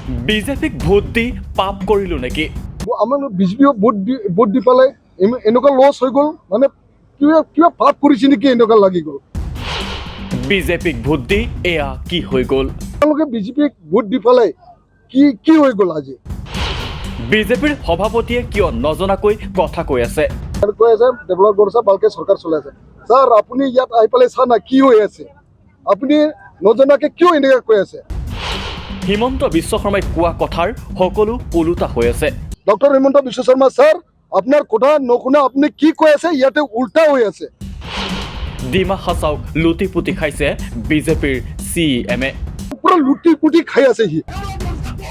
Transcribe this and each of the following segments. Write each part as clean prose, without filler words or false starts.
বিজেপিক ভোট দি পাপ কৰিলো নেকি? আমাৰ বিজেপিও ভোট দি পেলাই এনেকুৱা লছ হৈ গ'ল, মানে কিবা পাপ কৰিছে নেকি এনেকুৱা লাগি গ'ল। বিজেপিক ভোট দি এয়া কি হৈ গ'ল? তেওঁলোকে বিজেপিক ভোট দি পেলাই কি হৈ গ'ল আজি? বিজেপিৰ সভাপতিয়ে কিয় নজনাকৈ কথা কৈ আছে? কৈ আছে ডেভেলপ কৰিছে, ভালকে চৰকাৰ চলাই আছে। ছাৰ আপুনি ইয়াত আহি পেলাই চা না কি হৈ আছে, আপুনি নজনাকে কিয় এনেকুৱা কৈ আছে? হিমন্ত বিশ্ব শৰ্মাই কোৱা কথাৰ সকলো ওলোটা হৈ আছে। ডক্টৰ হিমন্ত বিশ্ব শৰ্মা ছাৰ, আপোনাৰ কথা নুশুনা আপুনি কি কৈ আছে, ইয়াতে উল্টা হৈ আছে। ডিমা হাছাওক লুটি পুতি খাইছে বিজেপিৰ CMে। পুৰা লুটি পুটি খাই আছে সি।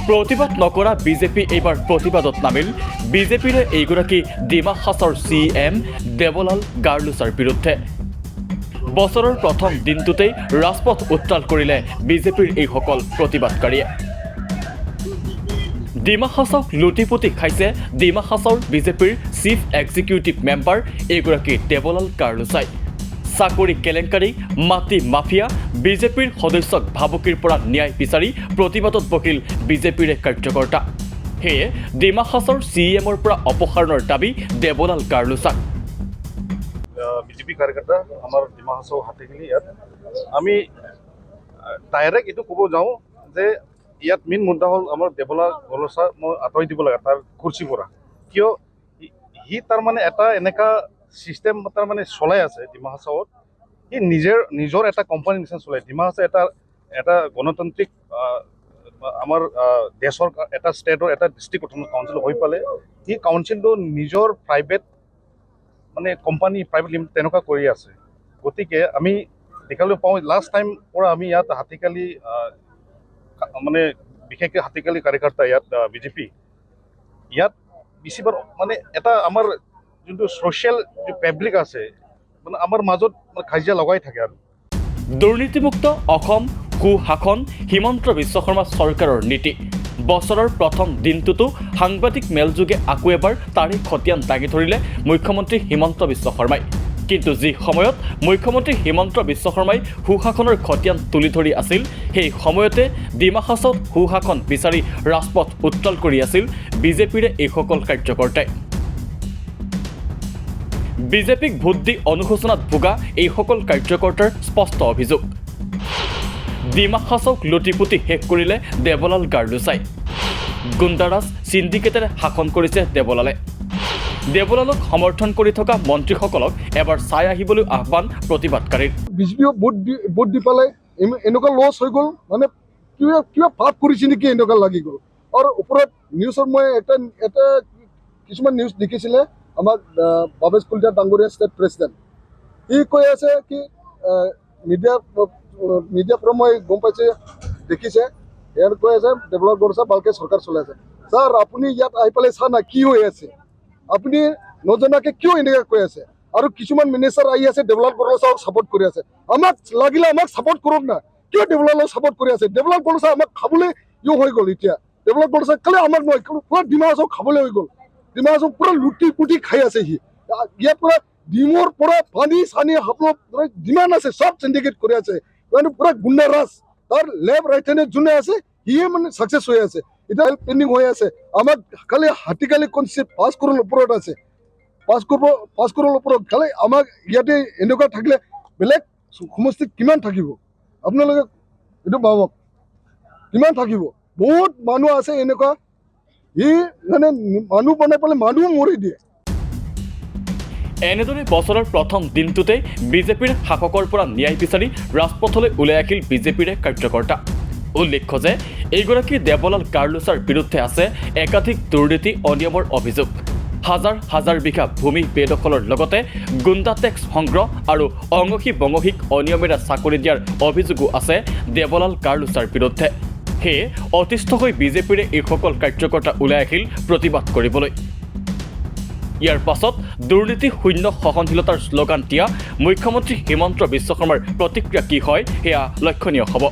প্ৰতিবাদ নকৰা বিজেপি এইবাৰ প্ৰতিবাদত নামিল বিজেপিৰে এইগৰাকী ডিমা হাছাওৰ CM দেৱলাল গাৰ্লোছাৰ বিৰুদ্ধে। বছৰৰ প্ৰথম দিনটোতেই ৰাজপথ উত্তাল কৰিলে বিজেপিৰ এইসকল প্ৰতিবাদকাৰীয়ে। ডিমা হাছাওক লুটিপুতি খাইছে ডিমা হাছাওৰ বিজেপিৰ চিফ এক্সিকিউটিভ মেম্বাৰ এইগৰাকী দেৱলাল গাৰ্লোছাই। চাকৰি কেলেংকাৰী, মাটি মাফিয়া, বিজেপিৰ সদস্যক ভাবুকিৰ পৰা ন্যায় বিচাৰি প্ৰতিবাদত বহিল বিজেপিৰে কাৰ্যকৰ্তা। সেয়ে ডিমা হাছাওৰ CMৰ পৰা অপসাৰণৰ দাবী দেৱলাল গাৰ্লোছাক। বিজেপি কাৰ্যকৰ্তা আমাৰ ডিমা হাছাও হাতীখিনি ইয়াত আমি ডাইৰেক্ট এইটো ক'ব যাওঁ যে ইয়াত মেইন মুদ্দা হ'ল আমাৰ দেৱলাল গাৰ্লোছাক মই আঁতৰাই দিব লাগে তাৰ কুৰ্চীৰ পৰা। কিয় সি তাৰমানে এটা এনেকা চিষ্টেম তাৰমানে চলাই আছে ডিমা হাছাওত। সি নিজৰ এটা কোম্পানীৰ নিচিনা চলাই। ডিমা হাছাও এটা গণতান্ত্ৰিক আমাৰ দেশৰ এটা ষ্টেটৰ এটা ডিষ্ট্ৰিক্ট কাউন্সিল হৈ পালে সি কাউন্সিলটো নিজৰ প্ৰাইভেট মানে কোম্পানী প্ৰাইভেট লিমিটেড তেনেকুৱা কৰি আছে। গতিকে আমি দেখাবলৈ পাওঁ লাষ্ট টাইম পৰা আমি ইয়াত হাতীকালি মানে বিশেষকৈ হাতীকালি কাৰ্যকৰ্তা ইয়াত বিজেপি ইয়াত বেছিভাগ মানে এটা আমাৰ যোনটো ছ'চিয়েল ফেব্ৰিক আছে মানে আমাৰ মাজত কাজিয়া লগাই থাকে আৰু। দুৰ্নীতিমুক্ত অসম সুশাসন হিমন্ত বিশ্ব শৰ্মা চৰকাৰৰ নীতি। বছৰৰ প্ৰথম দিনটোতো সাংবাদিক মেলযোগে আকৌ এবাৰ তাৰে খতিয়ান দাঙি ধৰিলে মুখ্যমন্ত্ৰী হিমন্ত বিশ্ব শৰ্মাই। কিন্তু যি সময়ত মুখ্যমন্ত্ৰী হিমন্ত বিশ্ব শৰ্মাই সুশাসনৰ খতিয়ান তুলি ধৰি আছিল, সেই সময়তে ডিমা হাছাওত সুশাসন বিচাৰি ৰাজপথ উত্তাল কৰি আছিল বিজেপিৰে এইসকল কাৰ্যকৰ্তাই। বিজেপিক ভোট দি অনুশোচনাত ভোগা এইসকল কাৰ্যকৰ্তাৰ স্পষ্ট অভিযোগ। ডিমা হাছাওক লুটিপুতি শেষ কৰিলে দেৱলাল গাৰ্লোছাই। গুণ্ডাৰাজ চিণ্ডিকেটেৰে শাসন কৰিছে দেৱলালে। দেৱলালক সমৰ্থন কৰি থকা মন্ত্ৰীসকলক এবাৰ চাই আহিবলৈ আহ্বান প্ৰতিবাদকাৰীৰ। বিজেপিও ভোট দি পেলাই এনেকুৱা লছ হৈ গ'ল, মানে কিবা পাপ কৰিছে নেকি এনেকুৱা লাগি গ'ল। আৰু ওপৰত নিউজত মই এটা কিছুমান নিউজ দেখিছিলে আমাক ভৱেশ কলিতা ডাঙৰীয়া ষ্টেট প্ৰেচিডেণ্ট, সি কৈ আছে কি মিডিয়াৰ পৰা মই গম পাইছে দেখিছে, ইয়াত কৈ আছে ডেভেলপ কৰিছে, ভালকে চৰকাৰ চলাই আছে। ছাৰ আপুনি ইয়াত আহি পেলাই চা না কি হৈ আছে, আপুনি নজনাকে কিয় এনেকুৱা কৈ আছে? আৰু কিছুমান মিনিষ্টাৰ আহি আছে ডেভেলপ গাৰ্লোছাক ছাপোৰ্ট কৰি আছে। আমাক লাগিলে আমাক ছাপোৰ্ট কৰক না, কিয় ডেভেলপক ছাপোৰ্ট কৰি আছে? ডেভেলপ গাৰ্লোছাক আমাক খাবলৈ হৈ গ'ল এতিয়া। ডেভেলপ গাৰ্লোছাক খালি আমাক নহয়, পুৰা ডিমা হাছাওক খাবলৈ হৈ গ'ল। ডিমা হাছাওক পুৰা লুটি পুটি খাই আছে সি। ইয়াৰ পৰা ডিমৰ পৰা পানী চানী সকলো যিমান আছে চব চিণ্ডিকেট কৰি আছে, মানে পুৰা গুণ্ডা ৰাজ। তাৰ লেফ্ট ৰাইট হেণ্ডে যোনে আছে সিয়ে মানে ছাকচেছ হৈ আছে। এতিয়া পেণ্ডিং হৈ আছে, আমাক খালি হাতীকালি কনচিপ্ট 5 কৰোৰ ওপৰত আছে। 5 কৰোৰ ওপৰত খালি আমাক ইয়াতে এনেকুৱা থাকিলে বেলেগ সমষ্টিত কিমান থাকিব আপোনালোকে এইটো ভাবক, কিমান থাকিব? বহুত মানুহ আছে এনেকুৱা, সি মানে মানুহ বনাই পেলাই মানুহ মৰি দিয়ে। এনেদৰে বছৰৰ প্ৰথম দিনটোতে বিজেপিৰ শাসকৰ পৰা ন্যায় বিচাৰি ৰাজপথলৈ ওলাই আহিল বিজেপিৰে কাৰ্যকৰ্তা। উল্লেখ্য যে এইগৰাকী দেৱলাল গাৰ্লোছাৰ বিৰুদ্ধে আছে একাধিক দুৰ্নীতি অনিয়মৰ অভিযোগ। হাজাৰ হাজাৰ বিঘা ভূমি বেদখলৰ লগতে গুণ্ডা টেক্স সংগ্ৰহ আৰু অঙহী বঙহীক অনিয়মেৰে চাকৰি দিয়াৰ অভিযোগো আছে দেৱলাল গাৰ্লোছাৰ বিৰুদ্ধে। সেয়ে অতিষ্ঠ হৈ বিজেপিৰে এইসকল কাৰ্যকৰ্তা ওলাই আহিল প্ৰতিবাদ কৰিবলৈ। ইয়াৰ পাছত দুৰ্নীতি শূন্য সহনশীলতাৰ শ্লোগান দিয়া মুখ্যমন্ত্ৰী হিমন্ত বিশ্ব শৰ্মাৰ প্ৰতিক্ৰিয়া কি হয় সেয়া লক্ষণীয় হ'ব।